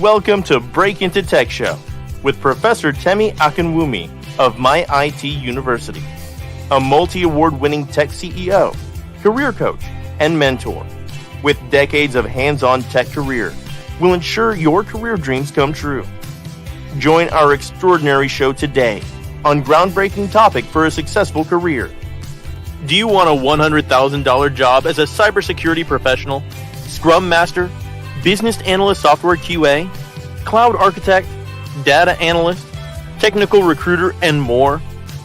Welcome to Break Into Tech Show with Professor Temi Akinwumi of My IT University, a multi-award winning tech CEO, career coach, and mentor. With decades of hands-on tech career, will ensure your career dreams come true. Join our extraordinary show today on groundbreaking topic for a successful career. Do you want a $100,000 job as a cybersecurity professional, Scrum Master, Business Analyst Software QA, Cloud Architect, Data Analyst, Technical Recruiter, and more?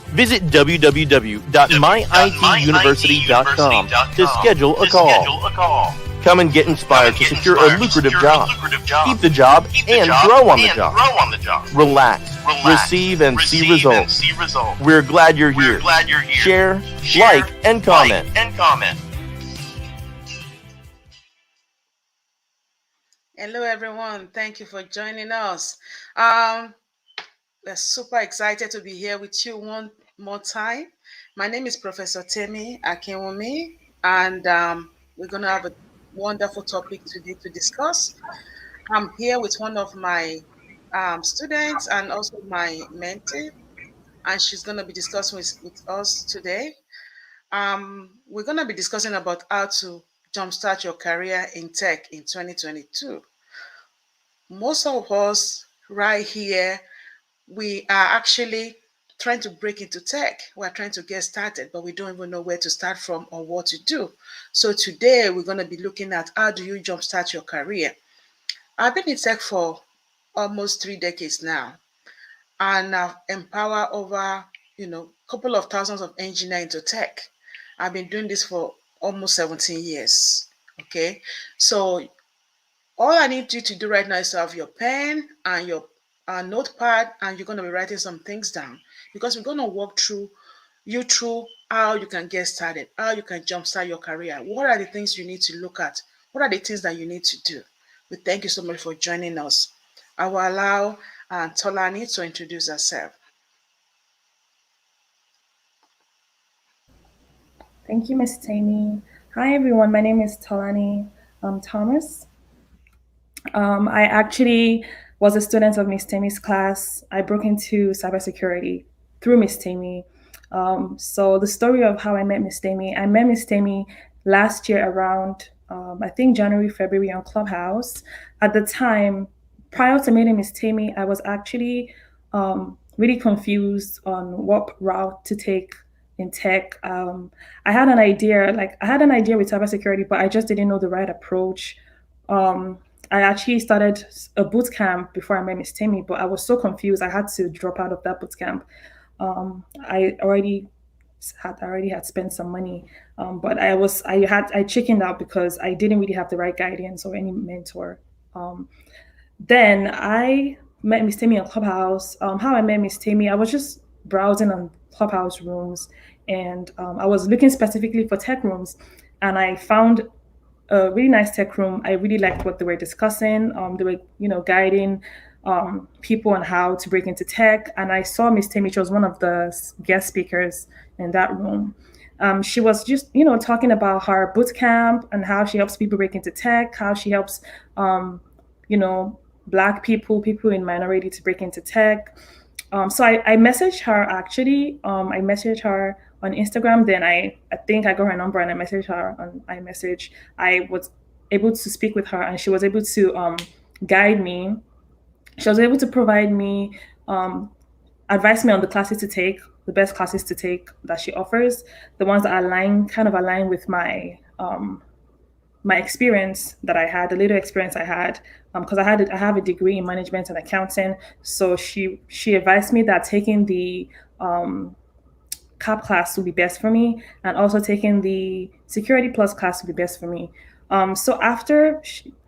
Visit www.myituniversity.com to schedule a call. Come and get inspired to secure a lucrative job, keep the job, and grow on the job. Relax, receive, and see results. We're glad you're here. Share, like, and comment. Hello, everyone. Thank you for joining us. We're super excited to be here with you one more time. My name is Professor Temi Akinwumi, and we're going to have a wonderful topic today to discuss. I'm here with one of my students and also my mentee, and she's going to be discussing with us today. We're going to be discussing about how to jumpstart your career in tech in 2022. Most of us right here, we are actually trying to break into tech. We're trying to get started, but we don't even know where to start from or what to do. So today we're going to be looking at how do you jumpstart your career. I've been in tech for almost 3 decades now, and I've empowered over, couple of thousands of engineers into tech. I've been doing this for almost 17 years. Okay, so all I need you to do right now is to have your pen and your notepad, and you're going to be writing some things down, because we're going to walk through how you can get started, how you can jumpstart your career. What are the things you need to look at? What are the things that you need to do? We thank you so much for joining us. I will allow Tolani to introduce herself. Thank you, Ms. Temi. Hi, everyone. My name is Tolani Thomas. I actually was a student of Ms. Temi's class. I broke into cybersecurity through Ms. Temi. So the story of how I met Ms. Temi, I met Ms. Temi last year around, I think January, February on Clubhouse. At the time, prior to meeting Ms. Temi, I was actually really confused on what route to take in tech. I had an idea with cybersecurity, but I just didn't know the right approach. I actually started a boot camp before I met Ms. Temi, but I was so confused. I had to drop out of that boot camp. I already had spent some money, but I chickened out because I didn't really have the right guidance or any mentor. Then I met Ms. Temi on Clubhouse. How I met Ms. Temi, I was just browsing on Clubhouse rooms, and I was looking specifically for tech rooms, and I found a really nice tech room. I really liked what they were discussing. They were, guiding people on how to break into tech. And I saw Ms. Temi. She was one of the guest speakers in that room. She was just, talking about her boot camp and how she helps people break into tech, how she helps, Black people in minority to break into tech. So I messaged her actually. I messaged her on Instagram. Then I think I got her number and I messaged her on iMessage. I was able to speak with her, and she was able to guide me. She was able to provide me, advise me on the classes to take, the best classes to take that she offers, the ones that align with my my experience that I had, the little experience I had, because I have a degree in management and accounting. So she advised me that taking the CAP class would be best for me, and also taking the Security Plus class would be best for me. So after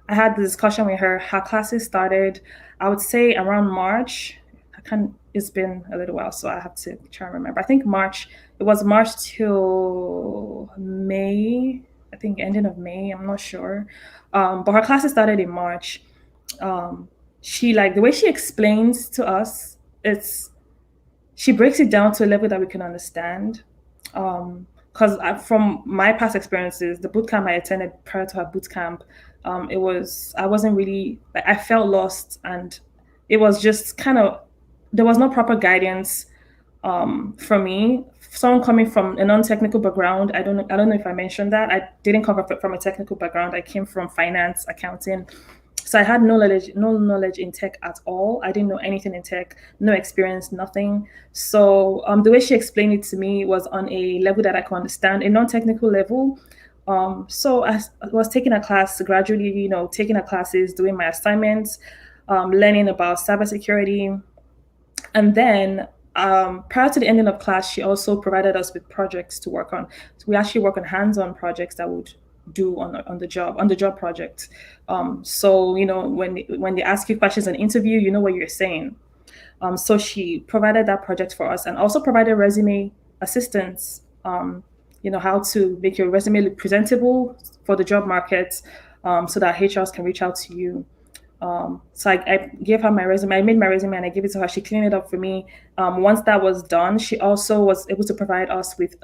I had the discussion with her, her classes started, I would say around March. It's been a little while, so I have to try and remember. I think it was March till May, I think ending of May, I'm not sure. But her classes started in March. She, the way she explains to us, she breaks it down to a level that we can understand. Because from my past experiences, the bootcamp I attended prior to her bootcamp, I wasn't really like, I felt lost, and it was just kind of, there was no proper guidance for me. Someone coming from a non-technical background, I don't know if I mentioned that. I didn't come from a technical background. I came from finance, accounting. So I had no knowledge in tech at all. I didn't know anything in tech, no experience, nothing. So the way she explained it to me was on a level that I could understand, a non-technical level. So I was taking a class gradually, taking a classes, doing my assignments, learning about cybersecurity, and then prior to the ending of class, she also provided us with projects to work on. So we actually work on hands-on projects that would do on the job project. So when they ask you questions in an interview, you know what you're saying. So she provided that project for us, and also provided resume assistance. How to make your resume look presentable for the job market, so that HRs can reach out to you. So I gave her my resume. I made my resume and I gave it to her. She cleaned it up for me. Once that was done, she also was able to provide us with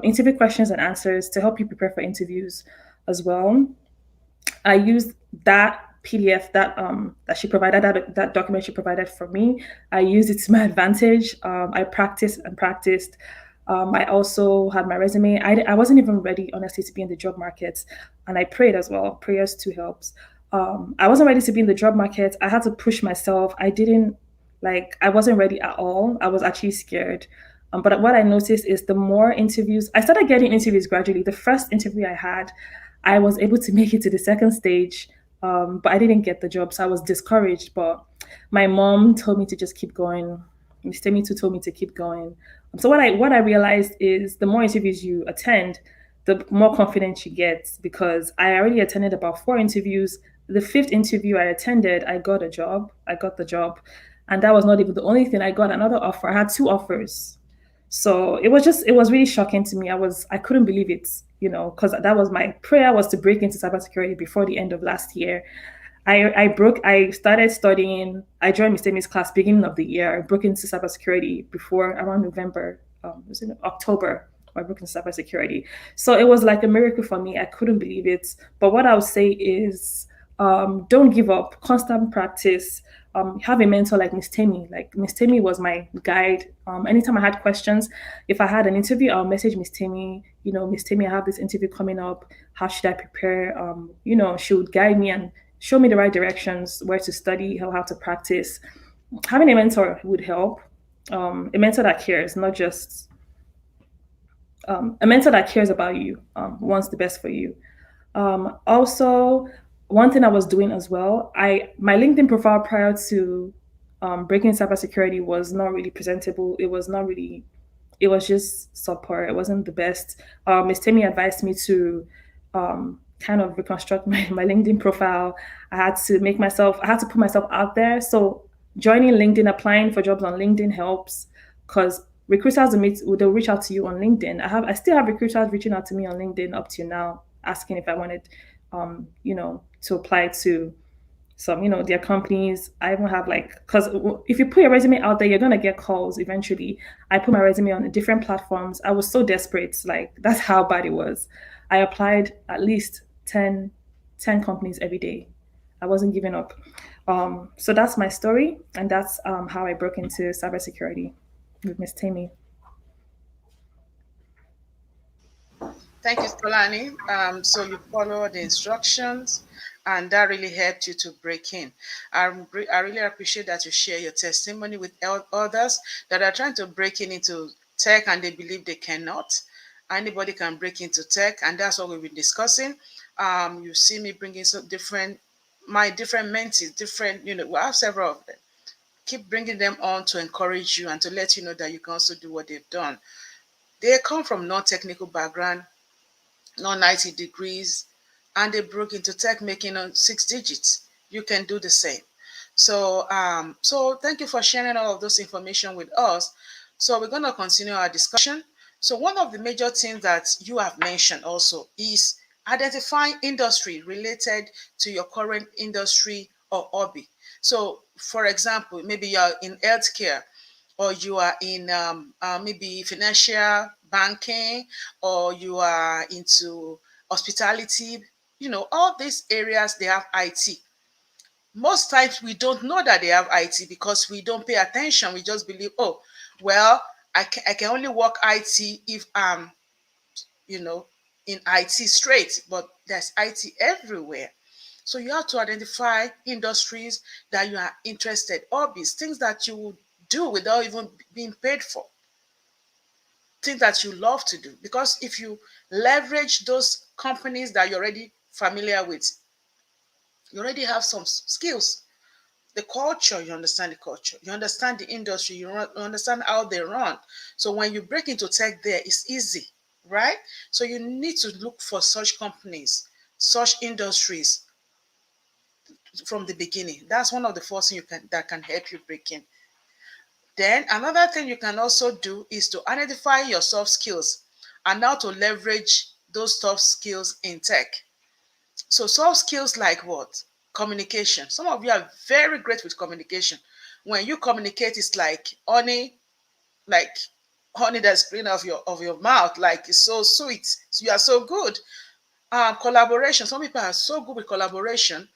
interview questions and answers to help you prepare for interviews as well. I used that PDF that she provided, that document she provided for me. I used it to my advantage. I practiced and practiced. I also had my resume. I wasn't even ready, honestly, to be in the job market, and I prayed as well. Prayers too helps. I wasn't ready to be in the job market. I had to push myself. I wasn't ready at all. I was actually scared. But what I noticed is the more interviews, I started getting interviews gradually. The first interview I had, I was able to make it to the second stage, but I didn't get the job, so I was discouraged. But my mom told me to just keep going. Miss Temi too told me to keep going. So what I realized is the more interviews you attend, the more confidence you get. Because I already attended about 4 interviews. The fifth interview I attended, I got a job. I got the job, and that was not even the only thing. I got another offer. I had 2 offers. So it was really shocking to me. I couldn't believe it, because that was my prayer, was to break into cybersecurity before the end of last year. I started studying, I joined Miss Amy's class beginning of the year. I broke into cybersecurity before around November, was it October? I broke into cybersecurity. So it was like a miracle for me. I couldn't believe it. But what I would say is, don't give up, constant practice. Have a mentor like Miss Temi. Like Miss Temi was my guide. Anytime I had questions, if I had an interview, I'll message Miss Temi. Miss Temi, I have this interview coming up. How should I prepare? She would guide me and show me the right directions, where to study, how to practice. Having a mentor would help. A mentor that cares, not just a mentor that cares about you, wants the best for you. Also, one thing I was doing as well, my LinkedIn profile prior to breaking cybersecurity was not really presentable. It was just subpar. It wasn't the best. Miss Temi advised me to kind of reconstruct my LinkedIn profile. I had to put myself out there. So joining LinkedIn, applying for jobs on LinkedIn helps, because recruiters they'll reach out to you on LinkedIn. I still have recruiters reaching out to me on LinkedIn up to now, asking if I wanted, to apply to some, their companies. I even have because if you put your resume out there, you're gonna get calls eventually. I put my resume on different platforms. I was so desperate, like that's how bad it was. I applied at least 10 companies every day. I wasn't giving up. So that's my story, and that's how I broke into cybersecurity with Miss Tammy. Thank you, Tolani. So you follow the instructions, and that really helped you to break in. I really appreciate that you share your testimony with others that are trying to break into tech and they believe they cannot. Anybody can break into tech, and that's what we've been discussing. You see me bringing my different mentees, we have several of them. Keep bringing them on to encourage you and to let you know that you can also do what they've done. They come from non-technical background, not 90 degrees, and they broke into tech making on 6 digits. You can do the same. So thank you for sharing all of those information with us. So we're going to continue our discussion. So one of the major things that you have mentioned also is identifying industry related to your current industry or hobby. So for example, maybe you're in healthcare, or you are in maybe financial banking, or you are into hospitality, all these areas, they have IT. Most times we don't know that they have IT because we don't pay attention. We just believe, oh, well, I can only work IT if I'm, you know, in IT straight, but there's IT everywhere. So you have to identify industries that you are interested, hobbies, things that you would do without even being paid for, things that you love to do. Because if you leverage those companies that you're already familiar with, you already have some skills. The culture, you understand the culture, you understand the industry, you understand how they run. So when you break into tech there, it's easy, right? So you need to look for such companies, such industries from the beginning. That's one of the first things that can help you break in. Then another thing you can also do is to identify your soft skills and how to leverage those soft skills in tech. So soft skills like what? Communication. Some of you are very great with communication. When you communicate, it's like honey that's spraying off your mouth, like it's so sweet. So you are so good. Collaboration. Some people are so good with collaboration.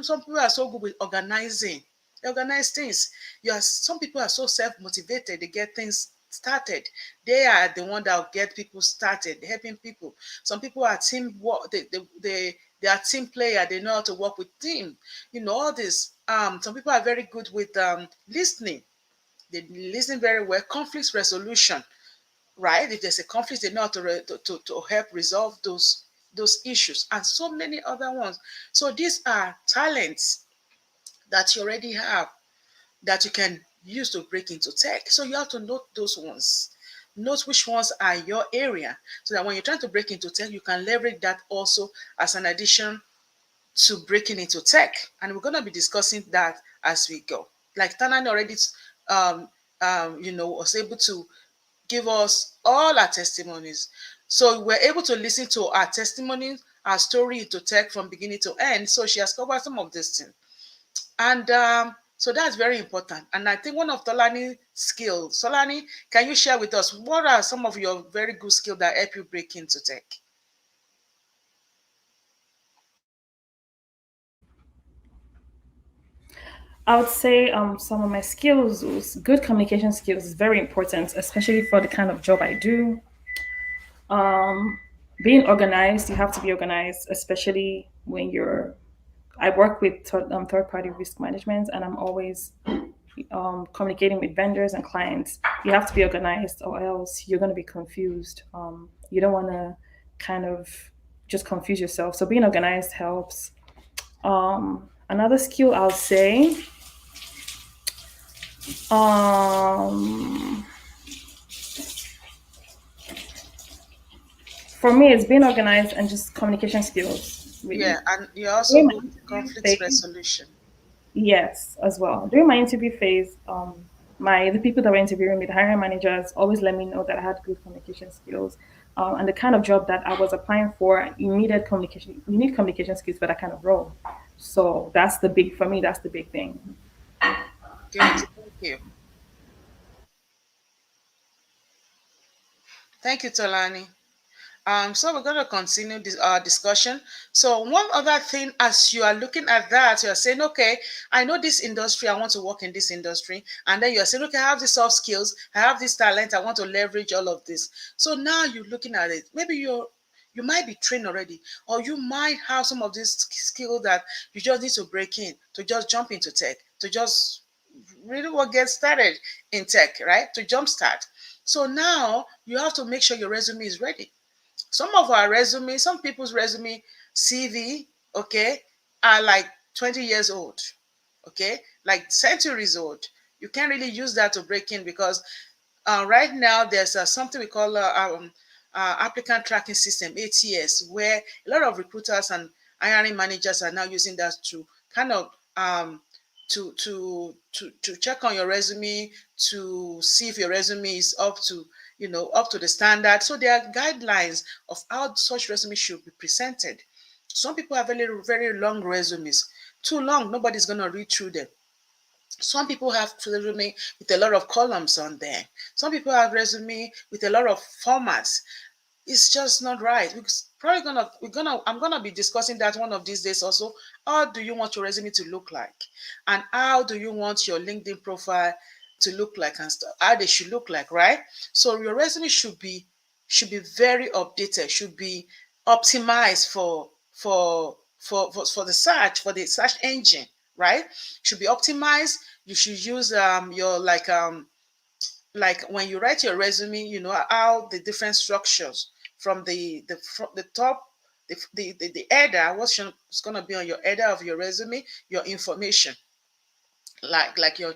Some people are so good with organizing. They organize things. Some people are so self-motivated. They get things started. They are the one that will get people started, helping people. Some people are team work. They are team player. They know how to work with team. All this. Some people are very good with listening. They listen very well. Conflict resolution, right? If there's a conflict, they know how to help resolve those issues, and so many other ones. So these are talents that you already have that you can use to break into tech. So you have to note those ones. Note which ones are your area, so that when you're trying to break into tech, you can leverage that also as an addition to breaking into tech. And we're going to be discussing that as we go. Like Tanan already was able to give us all our testimonies. So we're able to listen to our testimonies, our story into tech from beginning to end. So she has covered some of this thing. And so that's very important. And I think one of Tolani's skills, Solani, can you share with us what are some of your very good skills that help you break into tech? I would say some of my skills, good communication skills, is very important, especially for the kind of job I do. Um, Being organized, you have to be organized, especially when you're. I work with third party risk management, and I'm always communicating with vendors and clients. You have to be organized, or else you're going to be confused. You don't want to kind of just confuse yourself. So being organized helps. Another skill I'll say, um, for me, it's being organized and just communication skills. Yeah, Really, and you're also during my good with interview conflict phase, resolution. yes, as well. During my interview phase, my the people that were interviewing me, the hiring managers, always let me know that I had good communication skills. And the kind of job that I was applying for, you needed communication. You need communication skills for that kind of role. So that's the big for me. That's the big thing. Good. Thank you. Thank you, Tolani. So we're going to continue this discussion. So one other thing, as you are looking at that, you are saying, okay, I know this industry, I want to work in this industry. And then you are saying, okay, I have these soft skills, I have this talent, I want to leverage all of this. So now you're looking at it. Maybe you might be trained already, or you might have some of these skills that you just need to break in, to just jump into tech, to just really what get started in tech, right? To jumpstart. So now you have to make sure your resume is ready. Some of our resume, some people's resume CV, okay, are like 20 years old, okay, like centuries old. You can't really use that to break in because right now there's something we call applicant tracking system, ATS, where a lot of recruiters and hiring managers are now using that to kind of to check on your resume, to see if your resume is up to the standard. So there are guidelines of how such resume should be presented. Some people have very very long resumes, too long, nobody's going to read through them. Some people have resume with a lot of columns on there. Some people have resume with a lot of formats. It's just not right. Probably I'm gonna be discussing that one of these days also. How do you want your resume to look like, and how do you want your LinkedIn profile to look like, and stuff, how they should look like, right? So your resume should be very updated, should be optimized for the search engine, right? Should be optimized. You should use your like when you write your resume, you know how the different structures from the top, the header, what's going to be on your header of your resume, your information, like your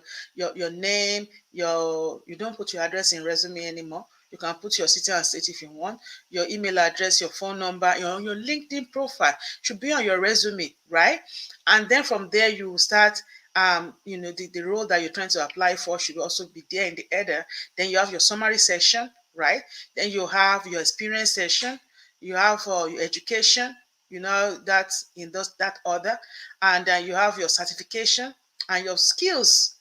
name, you don't put your address in resume anymore. You can put your city and state if you want, your email address, your phone number, your LinkedIn profile should be on your resume, right? And then from there you will start the role that you're trying to apply for should also be there in the header. Then you have your summary section, right? Then you have your experience section, you have your education, that in that order, and then you have your certification and your skills,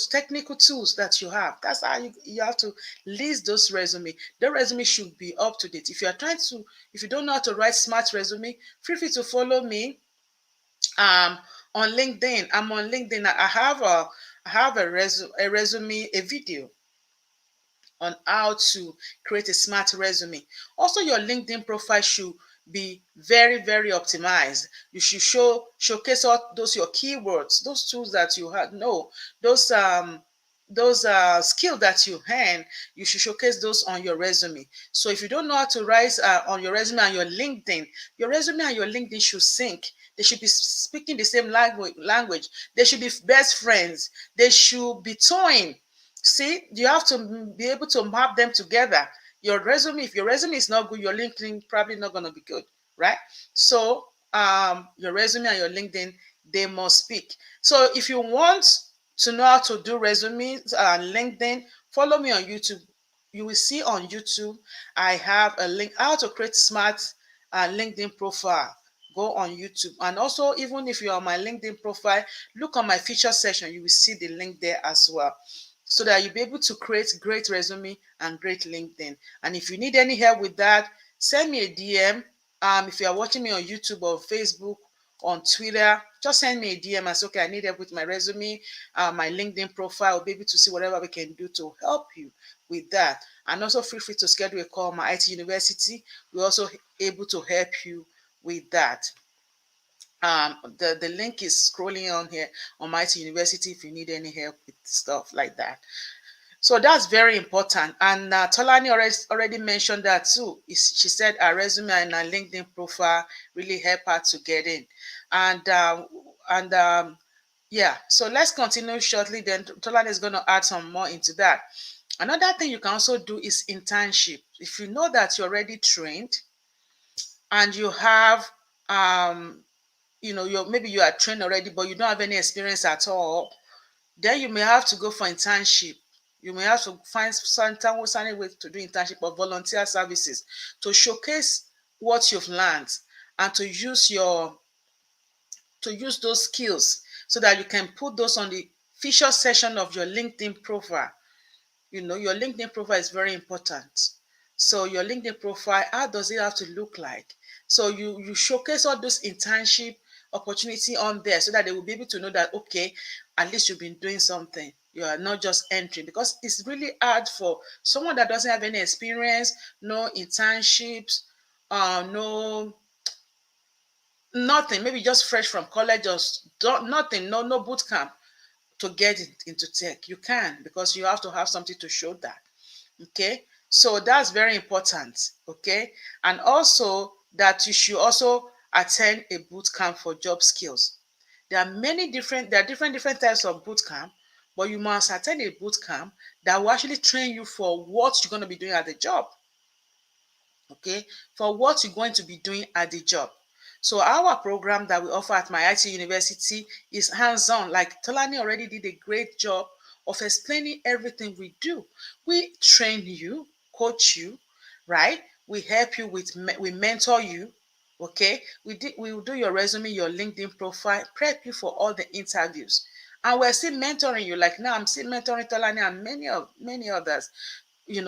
technical tools that you have. That's how you have to list those resume. The resume should be up to date. If you don't know how to write smart resume, feel free to follow me on LinkedIn. I'm on LinkedIn. I have a resume, a video on how to create a smart resume. Also, your LinkedIn profile should be very, very optimized. You should showcase all those your keywords, those tools that you have. No, those skills that you hand, you should showcase those on your resume. So if you don't know how to write on your resume and your resume and your LinkedIn should sync. They should be speaking the same language. They should be best friends. They should be toying. See, you have to be able to map them together. Your resume, if your resume is not good, your LinkedIn probably not going to be good, right? So, your resume and your LinkedIn, they must speak. So, if you want to know how to do resumes and LinkedIn, follow me on YouTube. You will see on YouTube, I have a link how to create smart LinkedIn profile. Go on YouTube. And also, even if you're on my LinkedIn profile, look on my feature section. You will see the link there as well, so that you'll be able to create great resume and great LinkedIn. And if you need any help with that, send me a DM. If you are watching me on YouTube or Facebook, on Twitter, just send me a DM and say, okay, I need help with my resume, my LinkedIn profile. I'll be able to see whatever we can do to help you with that. And also feel free to schedule a call. My IT University, we're also able to help you with that. The link is scrolling on here on my IT University if you need any help with stuff like that. So that's very important. And Tolani already mentioned that too. She said her resume and her LinkedIn profile really help her to get in. And yeah, so let's continue shortly. Then Tolani is going to add some more into that. Another thing you can also do is internship. If you know that you're already trained and you have maybe you are trained already, but you don't have any experience at all, then you may have to go for internship. You may have to find some way to do internship or volunteer services to showcase what you've learned and to use those skills so that you can put those on the feature section of your LinkedIn profile. Your LinkedIn profile is very important. So your LinkedIn profile, how does it have to look like? So you showcase all those internship opportunity on there so that they will be able to know that, okay, at least you've been doing something. You are not just entering, because it's really hard for someone that doesn't have any experience, no internships, no nothing, maybe just fresh from college, just nothing, no boot camp to get into tech. You can, because you have to have something to show that. Okay, so that's very important. Okay, and also that you should also attend a boot camp for job skills. There are different types of boot camp, but you must attend a boot camp that will actually train you for what you're going to be doing at the job. Okay, for what you're going to be doing at the job. So our program that we offer at my IT University is hands-on. Like Tolani already did a great job of explaining everything we do. We train you, coach you, right? We help you we mentor you. Okay, we will do your resume, your LinkedIn profile, prep you for all the interviews. And we're still mentoring you. Like now, I'm still mentoring Tolani and many others.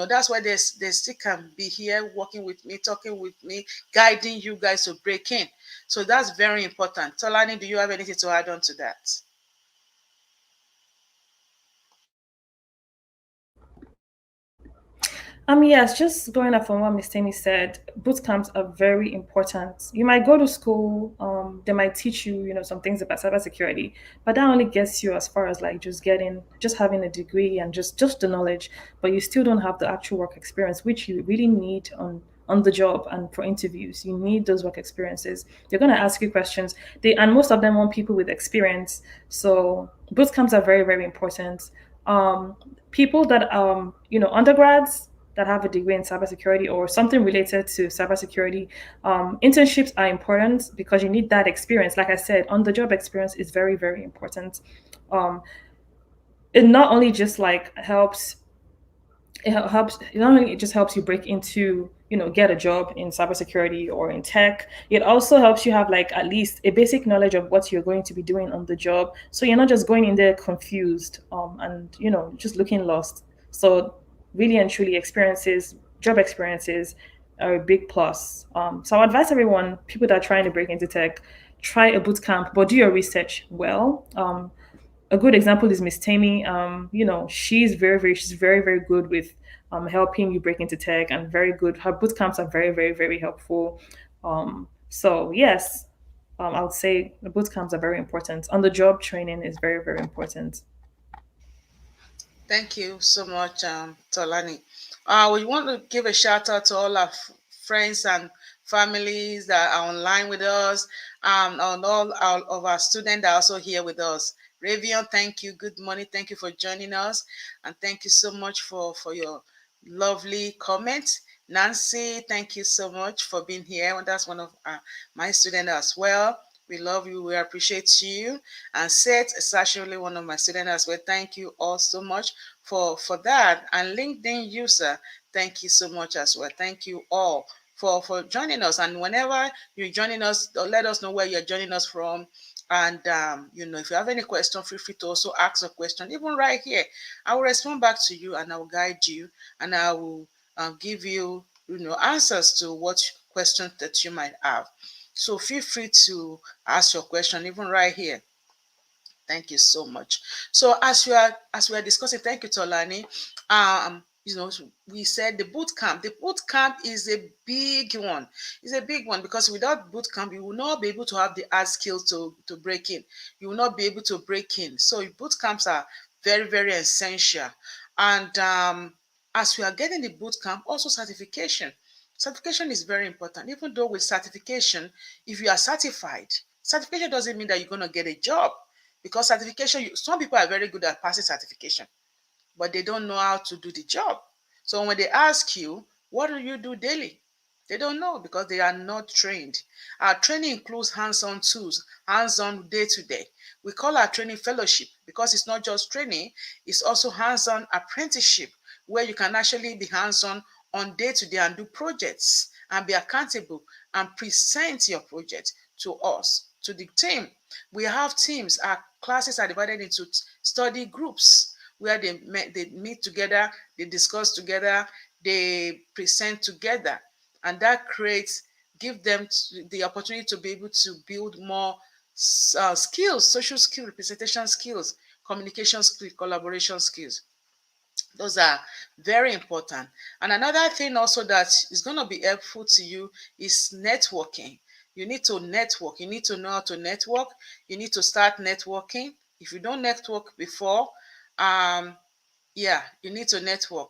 that's why they still can be here working with me, talking with me, guiding you guys to break in. So that's very important. Tolani, do you have anything to add on to that? Yes, just going up from what Miss Tammy said, boot camps are very important. You might go to school, they might teach you, some things about cybersecurity, but that only gets you as far as like just having a degree and just the knowledge, but you still don't have the actual work experience, which you really need on the job and for interviews. You need those work experiences. They're gonna ask you questions. And most of them want people with experience. So boot camps are very, very important. People that undergrads that have a degree in cybersecurity or something related to cybersecurity, internships are important because you need that experience. Like I said, on the job experience is very, very important. Um, it not only just like helps it not only it just helps you break into get a job in cybersecurity or in tech. It also helps you have like at least a basic knowledge of what you're going to be doing on the job, so you're not just going in there confused, and just looking lost. So really and truly, job experiences are a big plus. So I advise everyone, people that are trying to break into tech, try a boot camp, but do your research well. A good example is Miss Tammy. She's very, very good with helping you break into tech, and very good. Her boot camps are very, very, very helpful. So yes, I would say the boot camps are very important. On the job training is very, very important. Thank you so much, Tolani. We want to give a shout out to all our friends and families that are online with us, and all of our students that are also here with us. Ravion, thank you. Good morning. Thank you for joining us, and thank you so much for your lovely comments. Nancy, thank you so much for being here. That's one of my students as well. We love you. We appreciate you. And Seth is actually one of my students as well. Thank you all so much for that. And LinkedIn user, thank you so much as well. Thank you all for joining us. And whenever you're joining us, let us know where you're joining us from. And if you have any question, feel free to also ask a question, even right here. I will respond back to you, and I will guide you, and I will give you, answers to what questions that you might have. So feel free to ask your question, even right here. Thank you so much. So as we are discussing, thank you, Tolani. We said the boot camp. The boot camp is a big one. It's a big one because without boot camp, you will not be able to have the hard skills to break in. You will not be able to break in. So boot camps are very, very essential. And as we are getting the boot camp, also certification. Certification is very important. Even though with certification, if you are certified, certification doesn't mean that you're going to get a job, because certification, some people are very good at passing certification, but they don't know how to do the job. So when they ask you, what do you do daily? They don't know because they are not trained. Our training includes hands-on tools, hands-on day-to-day. We call our training fellowship because it's not just training, it's also hands-on apprenticeship, where you can actually be hands-on on day-to-day and do projects and be accountable and present your project to us, to the team. We have teams. Our classes are divided into study groups where they meet together, they discuss together, they present together, and that give them the opportunity to be able to build more skills, social skills, presentation skills, communication skills, collaboration skills. Those are very important. And another thing also that is going to be helpful to you is networking. You need to network. You need to know how to network. You need to start networking. If you don't network before, yeah, you need to network.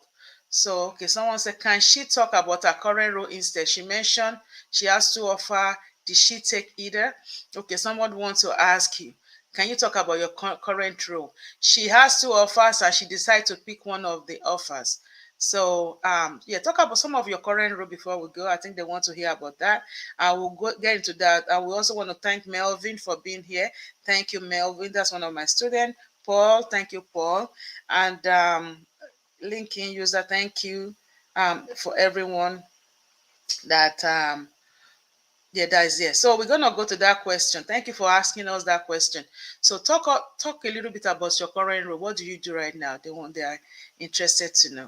So, okay, someone said, can she talk about her current role instead? She mentioned she has to offer. Did she take either? Okay, someone wants to ask you, can you talk about your current role? She has two offers and she decided to pick one of the offers. So, yeah, talk about some of your current role before we go. I think they want to hear about that. I will get into that. I will also want to thank Melvin for being here. Thank you, Melvin. That's one of my students. Paul, thank you, Paul. And LinkedIn user, thank you for everyone that yeah, that is there. So we're gonna go to that question. Thank you for asking us that question. So talk a little bit about your current role. What do you do right now? They are interested to know.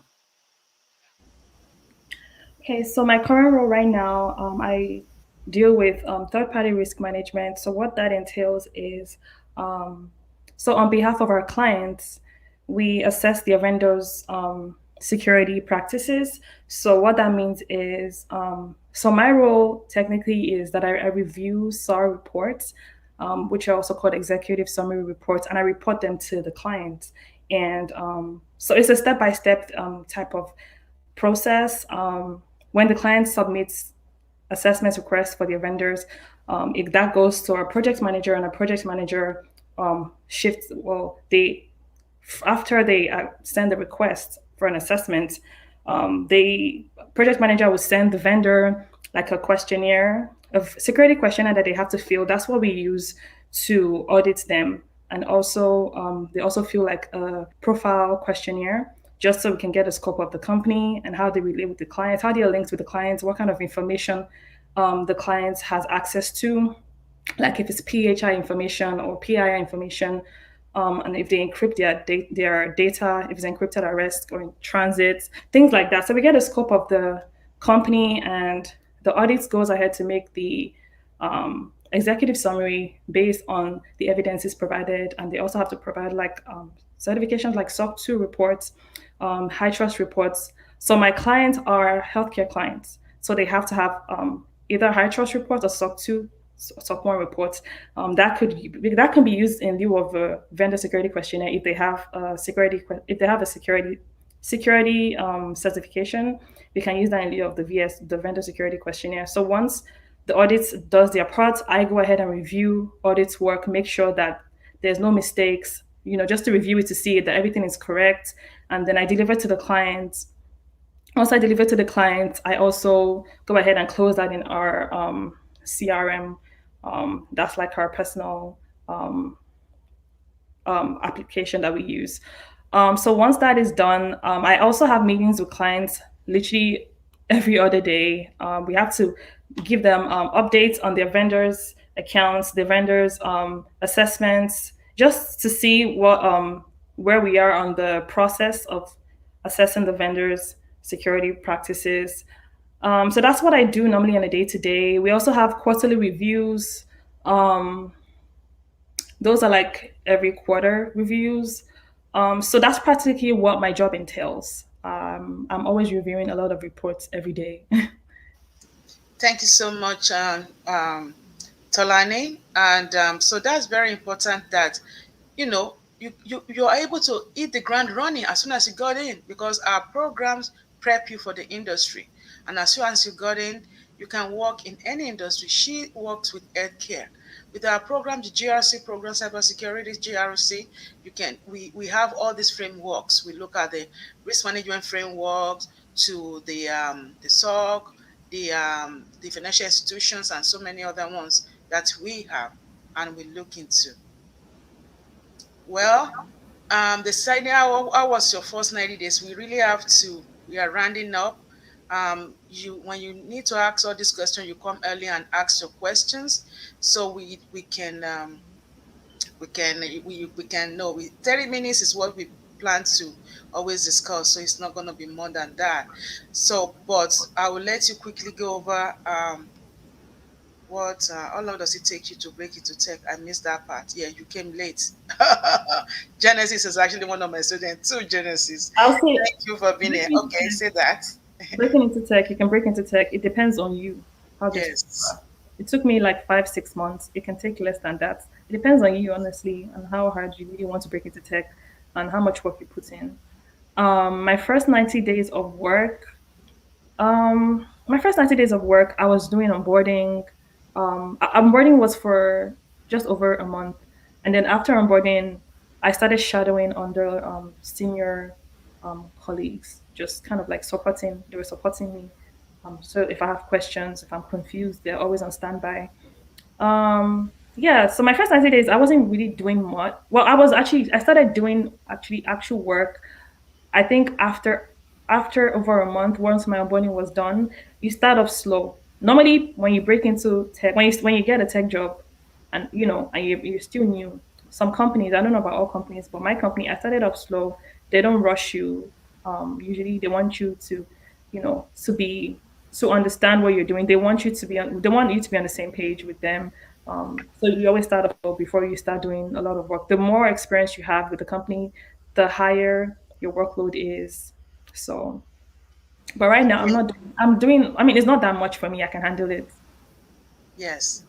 Okay, so my current role right now, I deal with third-party risk management. So what that entails is, um, so on behalf of our clients, we assess their vendors' security practices. So what that means is, so my role technically is that I review SAR reports, which are also called executive summary reports, and I report them to the clients. And so it's a step-by-step type of process. When the client submits assessment requests for their vendors, that goes to our project manager, and our project manager shifts. Well, they after they send the request for an assessment, they project manager will send the vendor like a questionnaire, a security questionnaire that they have to fill. That's what we use to audit them, and also they also feel like a profile questionnaire just so we can get a scope of the company and how they relate with the clients, how they are linked with the clients, what kind of information the clients has access to, like if it's PHI information or PII information, and if they encrypt their data, if it's encrypted at rest or in transit, things like that. So we get a scope of the company, and the audit goes ahead to make the executive summary based on the evidences provided, and they also have to provide like certifications like SOC 2 reports, high trust reports. So my clients are healthcare clients, so they have to have either high trust reports or SOC 2 SOC 1 reports. That can be used in lieu of a vendor security questionnaire if they have a security certification. We can use that in lieu of the vendor security questionnaire. So once the audit does their part, I go ahead and review audit's work, make sure that there's no mistakes, just to review it to see that everything is correct. And then I deliver to the client. Once I deliver to the client, I also go ahead and close that in our CRM. That's like our personal application that we use. So once that is done, I also have meetings with clients literally every other day. We have to give them updates on their vendors' accounts, their vendors' assessments, just to see where we are on the process of assessing the vendors' security practices. So that's what I do normally on a day to day. We also have quarterly reviews. Those are like every quarter reviews. So that's practically what my job entails. I'm always reviewing a lot of reports every day. Thank you so much, Tolani. And so that's very important that, you're able to hit the ground running as soon as you got in, because our programs prep you for the industry. And as soon as you got in, you can work in any industry. She works with healthcare. With our program, the GRC program, Cybersecurity GRC, we have all these frameworks. We look at the risk management frameworks to the SOC, the financial institutions, and so many other ones that we have and we look into. Well, deciding how was your first 90 days, we really have to, we are rounding up. You when you need to ask all these questions, you come early and ask your questions so we can know. 30 minutes is what we plan to always discuss, so it's not going to be more than that. So, but I will let you quickly go over how long does it take you to break into tech? I missed that part. Yeah, you came late. Genesis is actually one of my students too. Genesis, I'll say thank you for being here. Okay, say that. breaking into tech, you can break into tech. It depends on you, how desperate you Yes. are. It took me like 5, 6 months. It can take less than that. It depends on you, honestly, and how hard you really want to break into tech and how much work you put in. My first 90 days of work, I was doing onboarding. Onboarding was for just over a month, and then after onboarding, I started shadowing under senior colleagues, just kind of like supporting. They were supporting me. So if I have questions, if I'm confused, they're always on standby. Yeah, so my first 90 days, I wasn't really doing much. Well, I started doing actual work. I think after over a month, once my onboarding was done, you start off slow. Normally, when you break into tech, when you get a tech job, and you're still new, some companies, I don't know about all companies, but my company, I started off slow. They don't rush you. Usually, they want you to be to understand what you're doing. They want you to be on the same page with them. So you always start off slow before you start doing a lot of work. The more experience you have with the company, the higher your workload is. So, but right now Yeah. I'm doing. I mean, it's not that much for me. I can handle it. Yes.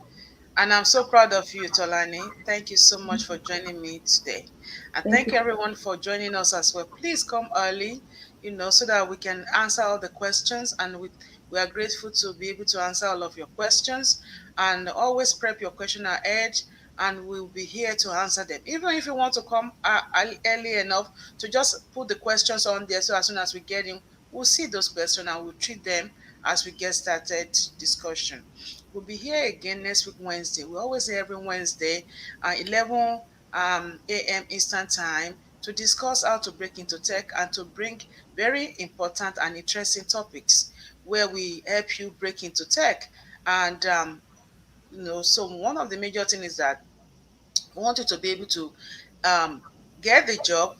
And I'm so proud of you, Tolani. Thank you so much for joining me today. And Thank thank you. you everyone for joining us as well. Please come early, so that we can answer all the questions. And we are grateful to be able to answer all of your questions. And always prep your question ahead, and we'll be here to answer them. Even if you want to come early enough to just put the questions on there, so as soon as we get in, we'll see those questions and we'll treat them as we get started discussion. We'll be here again next week, Wednesday. We always here every Wednesday at 11 a.m. Eastern Time to discuss how to break into tech and to bring very important and interesting topics where we help you break into tech. And, so one of the major things is that we want you to be able to um, get the job,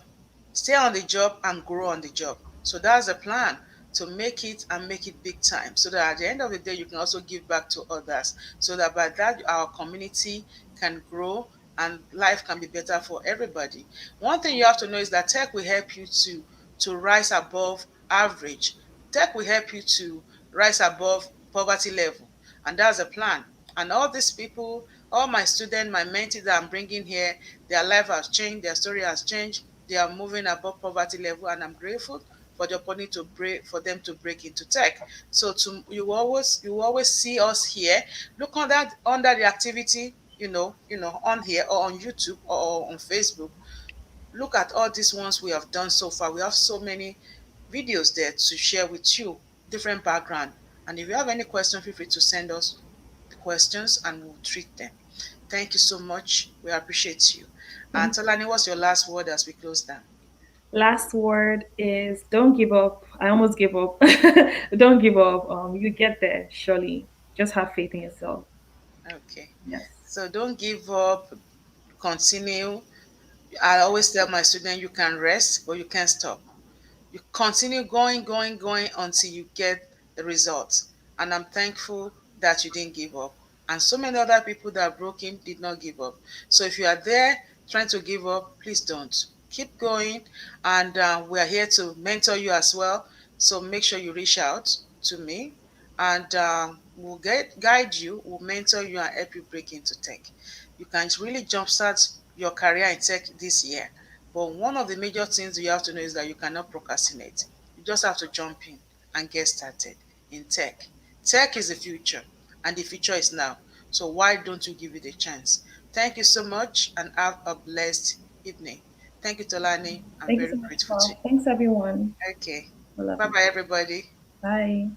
stay on the job, and grow on the job. So that's the plan, to make it and make it big time, so that at the end of the day, you can also give back to others. So that by that, our community can grow and life can be better for everybody. One thing you have to know is that tech will help you to rise above average. Tech will help you to rise above poverty level, and that's the plan. And all these people, all my students, my mentees that I'm bringing here, their life has changed, their story has changed. They are moving above poverty level, and I'm grateful for the opportunity to break for them to break into tech. So you always see us here. Look under the activity, on here or on YouTube or on Facebook. Look at all these ones we have done so far. We have so many videos there to share with you, different background. And if you have any question, feel free to send us the questions and we'll treat them. Thank you so much. We appreciate you. And Thank Tolani, what's your last word as we close down? Last word is don't give up. I almost gave up. Don't give up. You get there surely. Just have faith in yourself. Okay. Yes. So don't give up. Continue. I always tell my students you can rest, but you can't stop. You continue going, going, going until you get the results. And I'm thankful that you didn't give up. And so many other people that are broken did not give up. So if you are there trying to give up, please don't. Keep going. And we are here to mentor you as well. So make sure you reach out to me, and we'll guide you, we'll mentor you, and help you break into tech. You can really jumpstart your career in tech this year. But one of the major things you have to know is that you cannot procrastinate. You just have to jump in and get started in tech. Tech is the future, and the future is now. So why don't you give it a chance? Thank you so much, and have a blessed evening. Thank you, Tolani. I'm Thank you very so much, grateful to Paul. Thanks, everyone. you. Okay. I love Bye you. bye, everybody. Bye.